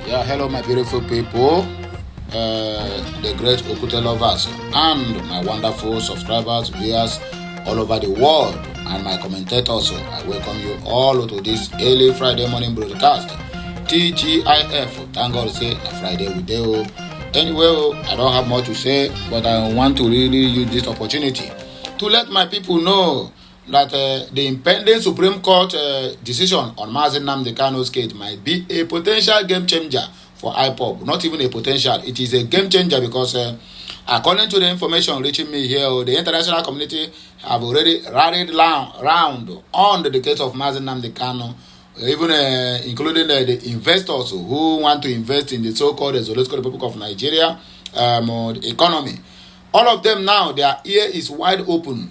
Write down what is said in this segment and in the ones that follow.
Yeah, hello, my beautiful people, the great Okute lovers, and my wonderful subscribers, viewers all over the world, and my commentators. I welcome you all to this early Friday morning broadcast. TGIF, thank God, say a Friday with you. Anyway, I don't have much to say, but I want to really use this opportunity to let my people know that the impending Supreme Court decision on Mazi Nnamdi Kanu's case might be a potential game changer for ipob. Not even a potential, it is a game changer because according to the information reaching me here, the international community have already rallied round on the case of Mazi Nnamdi Kanu, even including the investors who want to invest in the so-called Zoological Republic of Nigeria economy. All of them now, their ear is wide open.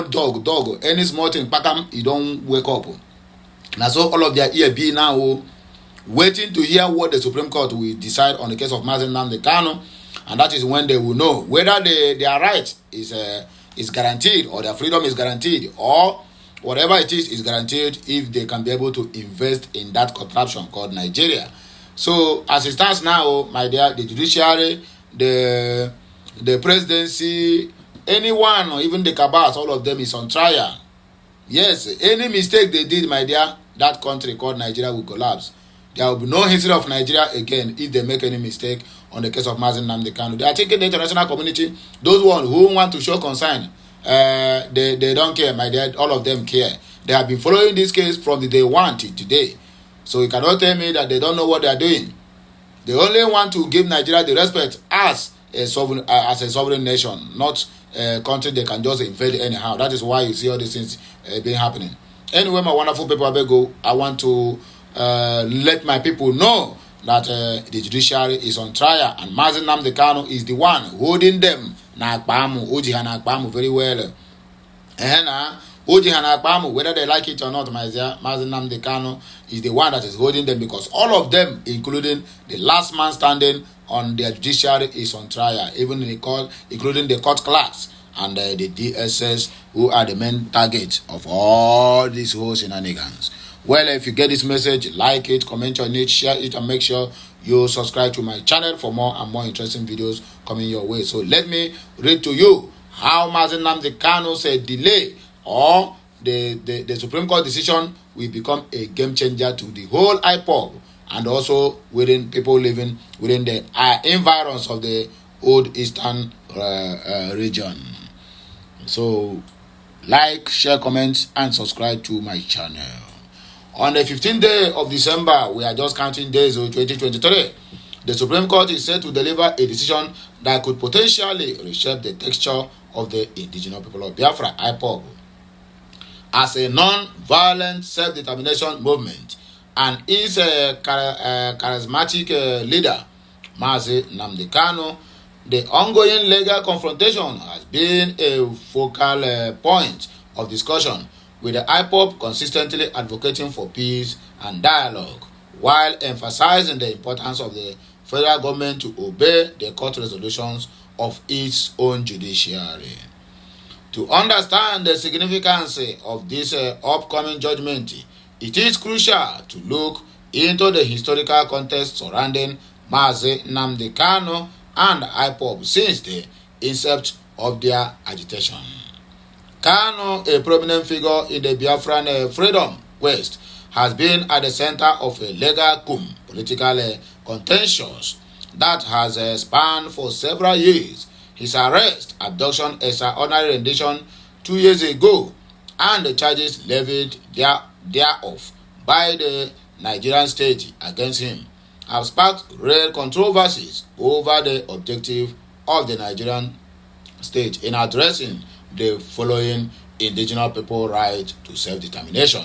Dog. Any small thing, pakam, you don't wake up. Now, so all of their ear be now waiting to hear what the Supreme Court will decide on the case of Mazi Nnamdi Kanu, and that is when they will know whether their right is guaranteed, or their freedom is guaranteed, or whatever it is guaranteed if they can be able to invest in that contraption called Nigeria. So, as it stands now, my dear, the judiciary, the presidency, anyone, or even the cabals, all of them is on trial. Yes, any mistake they did, my dear, that country called Nigeria will collapse. There will be no history of Nigeria again if they make any mistake on the case of Mazi Nnamdi Kanu. They are taking the international community, those ones who want to show concern, they don't care, my dear, all of them care. They have been following this case from the day one till today. So you cannot tell me that they don't know what they are doing. They only want to give Nigeria the respect as a sovereign nation, not a country they can just invade anyhow. That is why you see all these things being happening. Anyway, my wonderful people, I want to let my people know that the judiciary is on trial, and Mazi Nnamdi Kanu is the one holding them na akpamu, ojiha na akpamu very well. Ojiha na akpamu, whether they like it or not, Mazi Nnamdi Kanu is the one that is holding them, because all of them, including the last man standing on their judiciary, is on trial, even in the court, including the court clerks and the DSS, who are the main target of all these whole shenanigans. Well, if you get this message, like it, comment on it, share it, and make sure you subscribe to my channel for more and more interesting videos coming your way. So let me read to you how Mazi Nnamdi Kanu said delay or the Supreme Court decision will become a game changer to the whole ipob, and also within people living within the environs of the old eastern region. So like, share, comment, and subscribe to my channel. On the 15th day of December, we are just counting days of 2023, the Supreme Court is set to deliver a decision that could potentially reshape the texture of the indigenous people of Biafra, ipob, as a non-violent self-determination movement, and its charismatic leader, Mazi Nnamdi Kanu. The ongoing legal confrontation has been a focal point of discussion, with the ipob consistently advocating for peace and dialogue, while emphasizing the importance of the federal government to obey the court resolutions of its own judiciary. To understand the significance of this upcoming judgment, it is crucial to look into the historical context surrounding Mazi Nnamdi Kanu and ipob since the inception of their agitation. Kanu, a prominent figure in the Biafran freedom West, has been at the center of a legal political contentions that has spanned for several years. His arrest, abduction, extraordinary rendition 2 years ago, and the charges levied thereof by the Nigerian state against him have sparked real controversies over the objective of the Nigerian state in addressing the following indigenous people right to self-determination,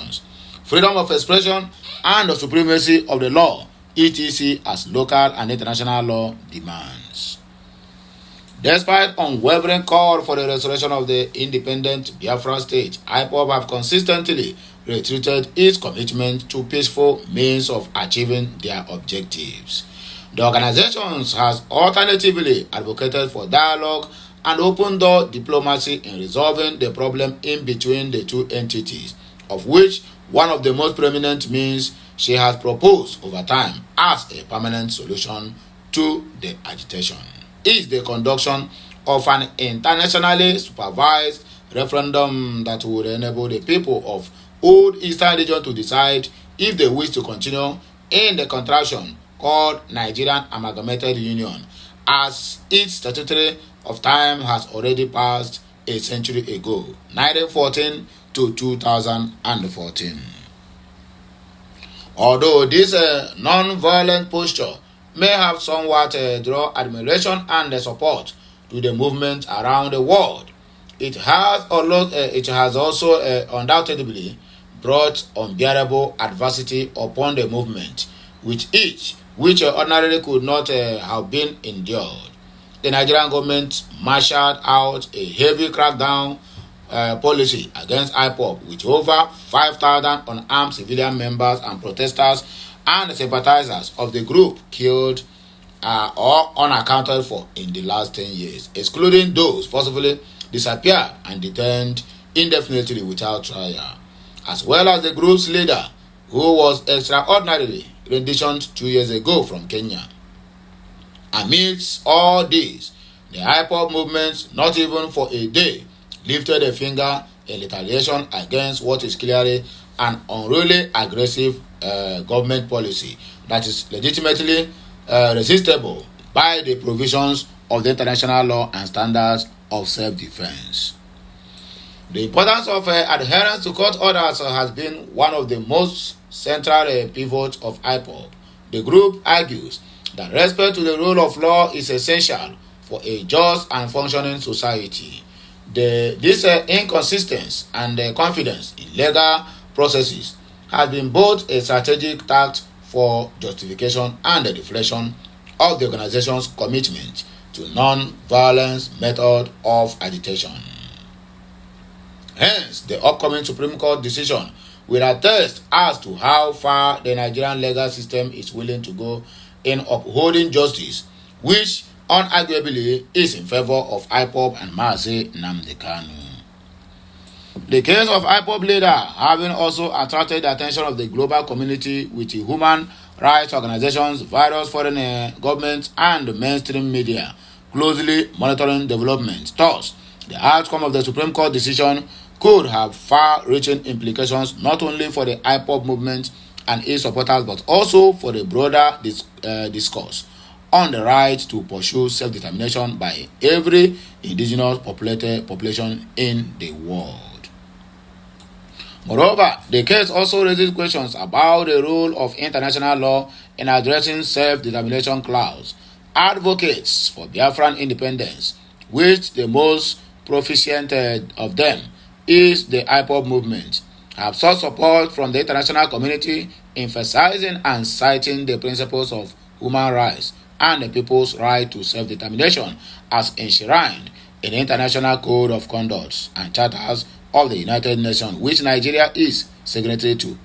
freedom of expression, and the supremacy of the law, etc., as local and international law demands. Despite unwavering call for the restoration of the independent Biafra state, ipob have consistently reiterated its commitment to peaceful means of achieving their objectives. The organizations has alternatively advocated for dialogue and open-door diplomacy in resolving the problem in between the two entities, of which one of the most prominent means she has proposed over time as a permanent solution to the agitation is the conduction of an internationally supervised referendum that would enable the people of Old Eastern Region to decide if they wish to continue in the contraction called Nigerian Amalgamated Union, as its statutory of time has already passed a century ago, 1914 to 2014. Although this non-violent posture may have somewhat draw admiration and support to the movement around the world, it has also undoubtedly brought unbearable adversity upon the movement, which ordinarily could not have been endured. The Nigerian government marshaled out a heavy crackdown policy against ipob, with over 5,000 unarmed civilian members and protesters and sympathizers of the group killed or unaccounted for in the last 10 years, excluding those forcibly disappeared and detained indefinitely without trial, as well as the group's leader, who was extraordinarily renditioned 2 years ago from Kenya. Amidst all this, the ipob movement, not even for a day, lifted a finger in retaliation against what is clearly an unruly, aggressive government policy that is legitimately resistible by the provisions of the international law and standards of self-defense. The importance of adherence to court orders has been one of the most central pivots of ipob. The group argues that respect to the rule of law is essential for a just and functioning society. This inconsistency and confidence in legal processes has been both a strategic tact for justification and the deflection of the organization's commitment to non-violence method of agitation. Hence, the upcoming Supreme Court decision will attest as to how far the Nigerian legal system is willing to go in upholding justice, which unarguably is in favor of ipob and Mazi Nnamdi Kanu. The case of ipob leader having also attracted the attention of the global community, with the human rights organizations, various foreign governments, and the mainstream media closely monitoring developments. Thus, the outcome of the Supreme Court decision could have far-reaching implications not only for the ipob movement and its supporters, but also for the broader discourse on the right to pursue self-determination by every indigenous population in the world. Moreover, the case also raises questions about the role of international law in addressing self-determination clause. Advocates for Biafran independence, which the most proficient of them is the ipob movement, have sought support from the international community, emphasizing and citing the principles of human rights and the people's right to self-determination as enshrined in the International Code of Conduct and Charters of the United Nations, which Nigeria is signatory to.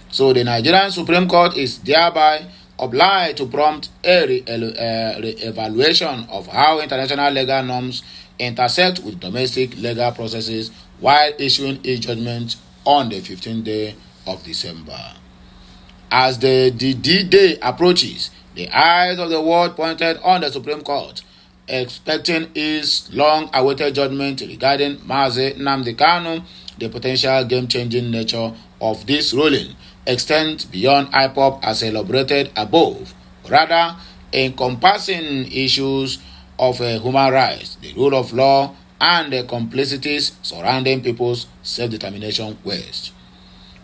So the Nigerian Supreme Court is thereby obliged to prompt a re-evaluation of how international legal norms intersect with domestic legal processes while issuing a judgment on the 15th day of December. As the D-Day approaches, the eyes of the world pointed on the Supreme Court, expecting its long-awaited judgment regarding Mazi Nnamdi Kanu. The potential game-changing nature of this ruling extends beyond ipob as elaborated above, rather encompassing issues of human rights, the rule of law, and the complexities surrounding people's self-determination quest.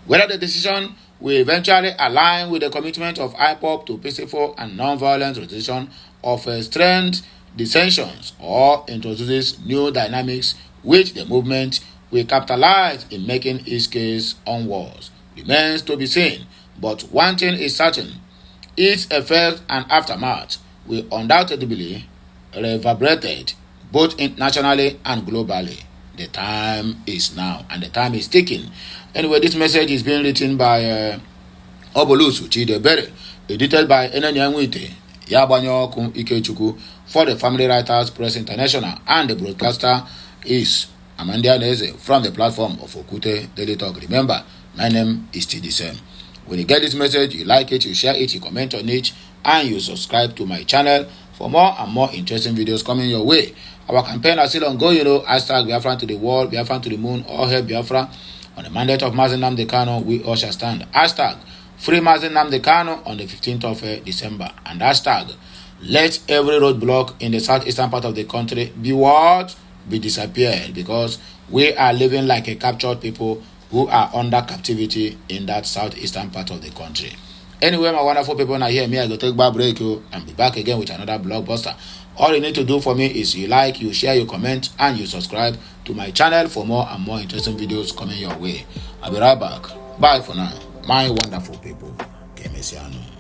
Whether the decision will eventually align with the commitment of ipob to peaceful and non-violent resolution of strained dissensions, or introduces new dynamics which the movement will capitalize in making its case onwards, remains to be seen. But one thing is certain: its effect and aftermath will undoubtedly reverberate both internationally and globally. The time is now, and the time is ticking. Anyway, this message is being written by Obolusu Chidebere, edited by Enenyanwite Yabanyoku Ikechukwu for the Family Writers Press International, and the broadcaster is Amandia Neze from the platform of Okute Daily Talk. Remember, my name is still the same. When you get this message, you like it, you share it, you comment on it, and you subscribe to my channel for more and more interesting videos coming your way. Our campaign is still ongoing, hashtag Biafra to the world, Biafra to the moon, all hail Biafra. On the mandate of Mazi Nnamdi Kanu, we all shall stand. Hashtag Free Mazi Nnamdi Kanu on the 15th of December. And hashtag let every roadblock in the southeastern part of the country be what? Be disappeared, because we are living like a captured people who are under captivity in that southeastern part of the country. Anyway, my wonderful people, now hear me, I go take a break and be back again with another blockbuster. All you need to do for me is you like, you share, you comment, and you subscribe to my channel for more and more interesting videos coming your way. I'll be right back. Bye for now, my wonderful people. Kemesiano.